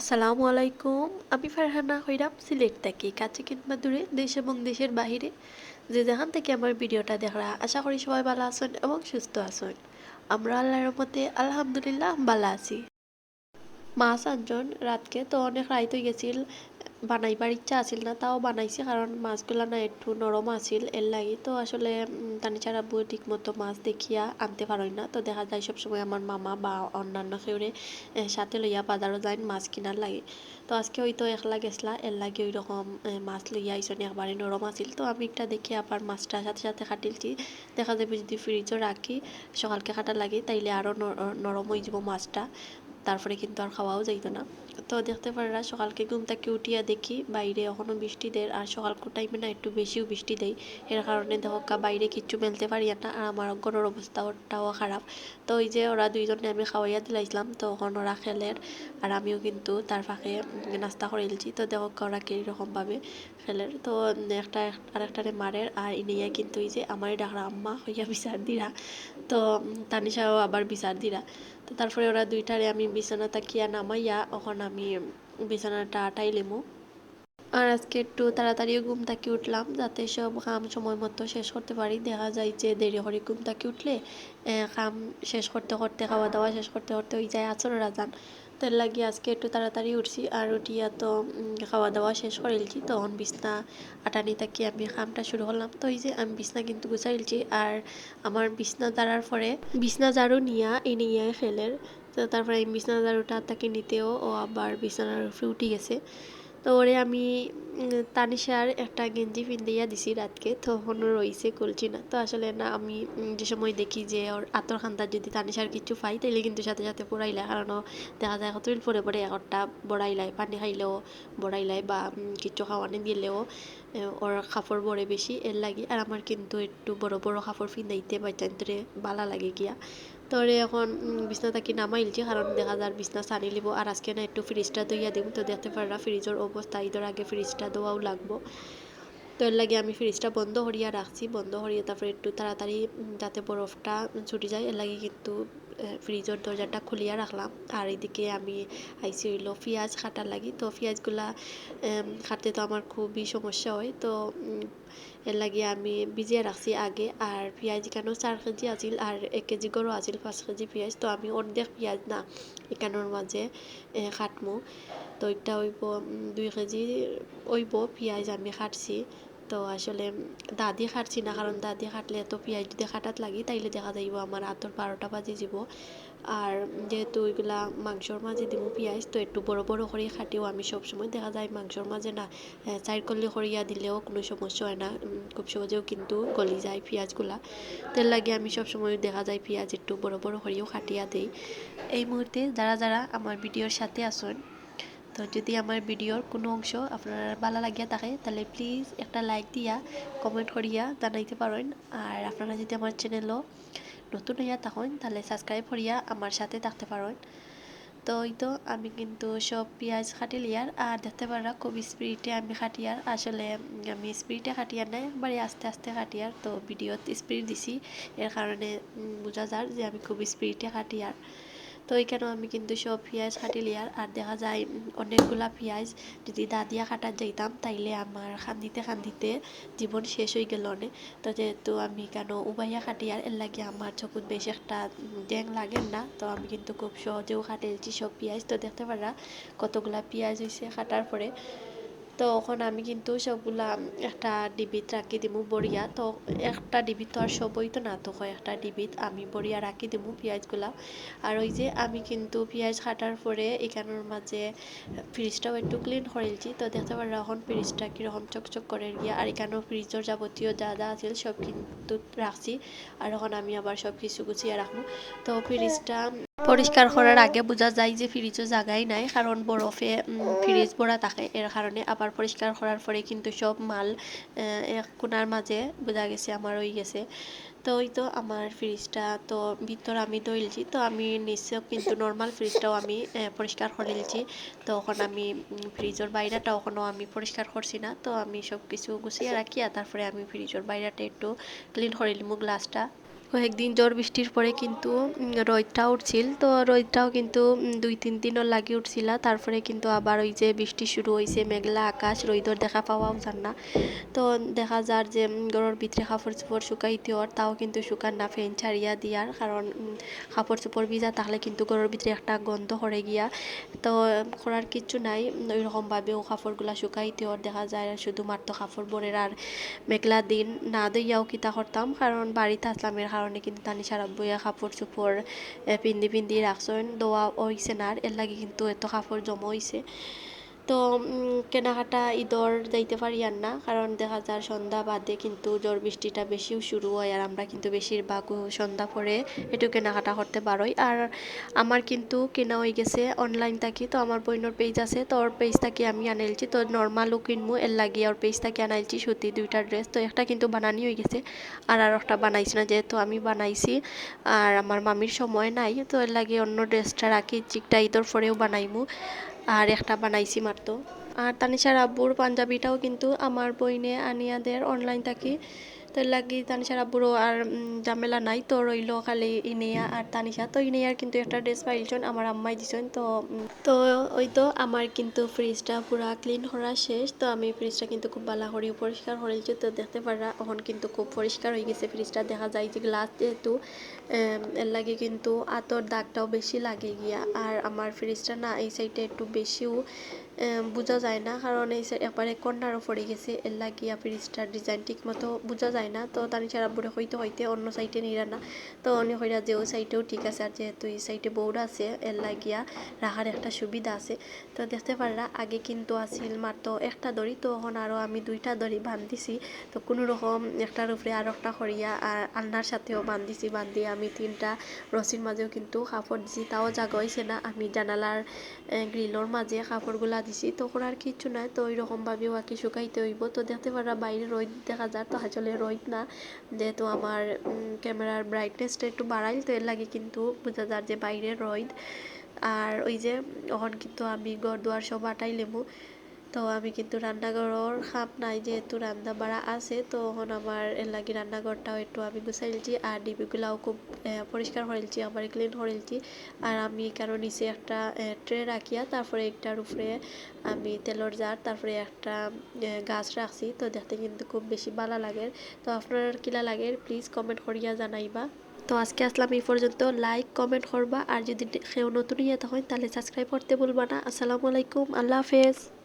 আসসালামু আলাইকুম। আমি ফারহানা হইরাম সিলেট থেকে কাছে কিংবা দূরে দেশ এবং দেশের বাহিরে যে যেখান থেকে আমার ভিডিওটা দেখরা আশা করি সবাই ভালো আছেন এবং সুস্থ আছেন। আমরা আল্লাহর রহমতে আলহামদুলিল্লাহ ভালো আছি। মাছ আনজন রাতকে তো অনেক রাইত হয়ে গেছিল, বানাইবার ইচ্ছা আছিল না, তাও বানাইছি কারণ মাছগুলা না একটু নরম আছিল এর লাগি। তো আসলে তানিচার আব্বু ঠিক মতো মাছ দেখিয়া আনতে পারই না, তো দেখা যায় সবসময় আমার মামা বা অন্যান্য কেউরে সাথে লইয়া বাজারও যায় মাছ কিনার লাগে। তো আজকে হয়তো একলা গেছলা এর লাগে ওই রকম মাছ লইয়া আইসন, একবারে নরম আছিল। তো আমি একটা দেখি আবার মাছটা সাথে সাথে কাটিলছি। দেখা যাবে যদি ফ্রিজও রাখি সকালকে কাটা লাগে তাইলে আরও নরম হয়ে যাব মাছটা, তারপরে কিন্তু আর খাওয়াও যাইতো না। তো দেখতে পারা সকালকে ঘুম থেকে উঠিয়া দেখি বাইরে এখনো বৃষ্টি দেয়, আর সকালকার টাইমে না একটু বেশিও বৃষ্টি দেয়। এর কারণে দেখো বাইরে কিচ্ছু মেলতে পারি না, আর আমার ঘরের অবস্থাটাও খারাপ। তো ওই যে ওরা দুইজনে আমি খাওয়াইয়া দিলাইছিলাম, তো তখন ওরা খেলের আর আমিও কিন্তু তার ফাঁকে নাস্তা করে এলছি। তো দেখো ওরা কীরকমভাবে খেলের, তো একটা আরেকটারে মারের আর ইনিয়া কিন্তু এই যে আমারই ডাকরা আম্মা হইয়া বিচার দিরা। তো তানিশাও আবার বিচার দিরা। তো তারপরে ওরা দুইটারে আমি বিছানা তাকিয়া নামাইয়া এখন আমি বিছানাটা আটাই লিমু। আর আজকে একটু তাড়াতাড়িও ঘুম থেকে উঠলাম যাতে সব কাম সময় মতো শেষ করতে পারি। দেখা যায় যে দেরি করে ঘুম থেকে উঠলে কাম শেষ করতে করতে খাওয়া দাওয়া শেষ করতে করতে ওই যায় আচরের আজান। তো এর লাগি আজকে একটু তাড়াতাড়ি উঠছি আর উঠিয়া তো খাওয়া দাওয়া শেষ করে এলছি। তখন বিছনা আটানি থাকি আমি কামটা শুরু করলাম। তো এই যে আমি বিছনা কিন্তু গুছাইলছি, আর আমার বিছনা দাঁড়ার পরে বিছনা ঝাড়ু নিয়া এই নিয়ে খেলের। তো তারপরে আমি বিছনা ঝাড়ুটা তাকে নিতেও ও আবার বিছানার উপরে উঠে গেছে। তো ওরে আমি তানিশার একটা গেঞ্জি পিন্দিয়া দিছি রাতকে, তখন রইছে খুলছি না। তো আসলে না আমি যে সময় দেখি যে ওর আতর খান্তার যদি তানিশার কিছু পাই তাইলে কিন্তু সাথে সাথে পড়াইলাই, কারণ দেখা যায় কতদিন পরে পরে একটা বড়াইলাই, পানি খাইলেও বড়াইলাই বা কিছু খাওয়ানি দিলেও ওর কাপড় বড়ে বেশি এর লাগে। আর আমার কিন্তু একটু বড় বড় কাপড় পিন্দাইতে বাইতান্তরে বালা লাগে গিয়া। তোরে এখন বিছনা থাকি নামাইলছি কারণ দেখা যার বিছনা সারি লিব। আর আজকে না একটু ফ্রিজটা ধুইয়া দিব, তো দেখতে পারা ফ্রিজের অবস্থা ঈদের আগে ফ্রিজটা ধোয়াও লাগবো। তো এর লাগে আমি ফ্রিজটা বন্ধ করিয়া রাখছি, বন্ধ করিয়া তারপরে একটু তাড়াতাড়ি যাতে বরফটা ছুটি যায় এর লাগে কিন্তু ফ্রিজের দরজাটা খুলিয়া রাখলাম। আর এদিকে আমি আইসি হইলো পেঁয়াজ কাটার লাগি। তো পেঁয়াজগুলা কাটতে তো আমার খুবই সমস্যা হয়, তো এর লাগে আমি ভিজিয়ে রাখছি আগে। আর পেঁয়াজ কেন 4 কেজি আছিল আর 1 কেজি গরু আছিল 5 কেজি পেঁয়াজ, তো আমি অর্ধেক পেঁয়াজ না এখানোর মাঝে কাটমু। তো এটা হইব 2 কেজি হইব পেঁয়াজ আমি কাটছি। তো আসলে দাদি কাটছি না, কারণ দাদি কাটলে তো পেঁয়াজ যদি কাটাত লাগি তাইলে দেখা যাইব আমার আতর 12টা বাজে যাব। আর যেহেতু ওইগুলা মাংসর মাঝে দিব পেঁয়াজ, তো একটু বড় বড় করে কাটিও আমি সবসময়। দেখা যায় মাংসর মাঝে না চার কলি করিয়া দিলেও কোনো সমস্যা হয় না, খুব সহজেও কিন্তু গলি যায় পেঁয়াজগুলা। তেল লাগে আমি সবসময় দেখা যায় পেঁয়াজ একটু বড় বড় করেও কাটিয়া দেই। এই মুহূর্তে যারা যারা আমার ভিডিওর সাথে আসুন, তো যদি আমার ভিডিওর কোনো অংশ আপনার ভালো লাগিয়া থাকে তাহলে প্লিজ একটা লাইক দিয়া কমেন্ট করিয়া জানাইতে পারেন। আর আপনারা যদি আমার চ্যানেলও নতুন হইয়া থাকেন তাহলে সাবস্ক্রাইব করিয়া আমার সাথে থাকতে পারেন। তো ওই তো আমি কিন্তু সব পেঁয়াজ কাটি লিয়ার, আর দেখতে পারা খুব স্পিডে আমি কাটিয়ার। আসলে আমি স্পিডে কাটিয়ার নাই, একবারে আস্তে আস্তে কাটিয়ার। তো ভিডিওত স্পিড দিছি এর কারণে বোঝা যায় যে আমি খুব স্পিডে কাটিয়ার। তো এইখানেও আমি কিন্তু সব পেঁয়াজ কাটি লিয়ার। আর দেখা যায় অনেকগুলা পেঁয়াজ যদি দাদিয়া কাটার যাইতাম তাইলে আমার খান্দিতে খান্দিতে জীবন শেষ হয়ে গেল অনেক। তো যেহেতু আমি কেন উবাইয়া কাটি আর এর লাগে আমার চকুত বেশি একটা ড্যাং লাগেন না, তো আমি কিন্তু খুব সহজেও কাটেছি সব পেঁয়াজ। তো দেখতে পারা কতগুলা পেঁয়াজ হয়েছে কাটার পরে। তো এখন আমি কিন্তু সবগুলা একটা ডিবিত রাখি দিমু বড়িয়া। তো একটা ডিবিত তো আর সবই তো না, তো একটা ডিবিত আমি বড়িয়া রাখি দিমু পেঁয়াজগুলা। আর ওই যে আমি কিন্তু পেঁয়াজ কাটার পরে এখানোর মাঝে ফ্রিজটাও একটু ক্লিন করেছি। তো দেখতে পারা এখন ফ্রিজটা কীরকম চকচক করে গিয়া। আর এখানেও ফ্রিজের যাবতীয় যা যা আছে সব কিন্তু রাখছি। আর এখন আমি আবার সব কিছু গুছিয়ে রাখবো। তো ফ্রিজটা পরিষ্কার করার আগে বোঝা যায় যে ফ্রিজও জায়গায় নাই, কারণ বরফে ফ্রিজ ভরা থাকে এর কারণে। আবার পরিষ্কার করার পরে কিন্তু সব মাল এক কোনার মাঝে বোঝা গেছে আমার হয়ে গেছে। তো ওই তো আমার ফ্রিজটা তো ভিতর আমি ধুইলছি, তো আমি নিশ্চয় কিন্তু নর্মাল ফ্রিজটাও আমি পরিষ্কার করে নিয়েছি। তো এখন আমি ফ্রিজের বাইরেটা এখনও আমি পরিষ্কার করছি না। তো আমি সব কিছু গুছিয়ে রাখি আর তারপরে আমি ফ্রিজের বাইরেটা একটু ক্লিন করে নিব গ্লাসটা। কয়েকদিন ঝড় বৃষ্টির পরে কিন্তু রোদটা উঠছিল, তো রোদটাও কিন্তু 2-3 দিনও লাগি উঠছিল। তারপরে কিন্তু আবার ওই যে বৃষ্টি শুরু হয়েছে, মেঘলা আকাশ, রোদর দেখা পাওয়াও যান না। তো দেখা যার যে ঘরের ভিতরে কাপড় চোপড় শুকাইতে হর, তাও কিন্তু শুকান না, ফ্যান ছাড়িয়া দিয়ার কারণ কাপড় চোপড় ভিজা তাহলে কিন্তু ঘরের ভিতরে একটা গন্ধ হরে গিয়া। তো করার কিচ্ছু নাই, ওই রকমভাবেও কাপড়গুলা শুকাইতে হর, দেখা যায় শুধুমাত্র কাপড় ভরের। আর মেঘলা দিন না দইয়াও কিতা করতাম, কারণ বাড়িতে আসলামের কারণে কিন্তু তানিশার আব্বুয়া কাপড় চোপড় পিন্দি পিন্দি রাখছেন, দোয়া হইছে না, এর লাগে কিন্তু এত কাপড় জমা হইছে। তো কেনাকাটা ঈদর যাইতে পারি আর না, কারণ দেখা যায় সন্ধ্যা বাদে কিন্তু ঝড় বৃষ্টিটা বেশিও শুরু হয়, আর আমরা কিন্তু বেশিরভাগ সন্ধ্যা পরে একটু কেনাকাটা করতে পারোই। আর আমার কিন্তু কেনা হয়ে গেছে অনলাইন থাকি, তো আমার বোনের পেজ আছে, তো ওর পেজ থাকি আমি আনাইলছি, তো নর্মালও কিনবো, এর লাগিয়ে ওর পেজ থাকি আনাইলছি সত্যি 2টা ড্রেস। তো একটা কিন্তু বানানি হয়ে গেছে, আর একটা বানাইছি না, যেহেতু আমি বানাইছি আর আমার মামির সময় নাই, তো এর লাগে অন্য ড্রেসটা রাখি, চিকটা ঈদর পরেও বানাইমু। আর একটা বানাইছি মাত্র। আর তানিশার আব্বুর পাঞ্জাবিটাও কিন্তু আমার বইনে আনিয়াদের অনলাইন থাকি, তো এর লাগি তানিশার আব্বুরও আর ঝামেলা নাই, তো রইল খালি ইনেয়া আর তানিশা। তো ইনেয়ার কিন্তু একটা ড্রেস পাইলছেন, আমার আম্মাই দিছেন। তো ওই তো আমার কিন্তু ফ্রিজটা পুরা ক্লিন করা শেষ, তো আমি ফ্রিজটা কিন্তু খুব ভালো করে পরিষ্কার করেছি, তো দেখতে পারা এখন কিন্তু খুব পরিষ্কার হয়ে গেছে ফ্রিজটা। দেখা যায় যে গ্লাস যেহেতু এর লাগে কিন্তু আতর দাগটাও বেশি লাগে গিয়া। আর আমার ফ্রিজটা না এই সাইডে একটু বেশিও বোঝা যায় না, কারণ এই একবারে কর্নারও পড়ে গেছে, এর লাগিয়া ফ্রিজটার ডিজাইন ঠিক মতো বোঝা যায় না। তো তানিশার আব্বুরে হইতে হইতে অন্য সাইডে নিরা না, তো অন্য হইরা যে ওই সাইডেও ঠিক আছে, আর যেহেতু এই সাইডে বউরা আছে এর লাগিয়া রাখার একটা সুবিধা আছে। তো দেখতে পারলা আগে কিন্তু আসিল মাত্র একটা দড়ি, তো এখন আরও আমি 2টা দড়ি বান্ধিছি। তো কোনো রকম একটার উপরে আর একটা করিয়া আর আলনার সাথেও বান্ধিছি, বান্ধিয়ে আমি 3টা রশির মাঝেও কিন্তু কাপড় দিছি, তাও জাগা হইছে না। আমি জানালার গ্রিলর মাঝে কাপড়গুলা দিছি, তো করার কিচ্ছু নাই, তো ওই রকমভাবেও আর কি শুকাইতে হইব। তো দেখতে পারা বাইরে রোদ দেখা যায়, তো আসলে রোদ না, যেহেতু আমার ক্যামেরার ব্রাইটনেসটা একটু বাড়াইল, তো এর লাগে কিন্তু বোঝা যায় যে বাইরে রোদ। আর ওই যে এখন কিন্তু আমি ঘর দুয়ার সব আটাই লেবু, তো আমি কিন্তু রান্নাঘরের খাপ নাই, যেহেতু রান্না বাড়া আছে, তো এখন আমার এর লাগে রান্নাঘরটাও একটু আমি গুছাইলছি, আর ডিবিগুলাও খুব পরিষ্কার করেলছি, আবার ক্লিন করেলছি। আর আমি কারণ নিচে একটা ট্রে রাখিয়া তারপরে একটার উপরে আমি তেলর জার, তারপরে একটা গাছ রাখছি, তো দেখতে কিন্তু খুব বেশি ভালো লাগে। তো আপনার কিলা লাগে প্লিজ কমেন্ট করিয়া জানাইবা। তো আজকে আসলাম এই পর্যন্ত, লাইক কমেন্ট করবা, আর যদি কেউ নতুন ইয়ে তখন তাহলে সাবস্ক্রাইব করতে ভুলবা না। আসসালামু আলাইকুম, আল্লাহ হাফেজ।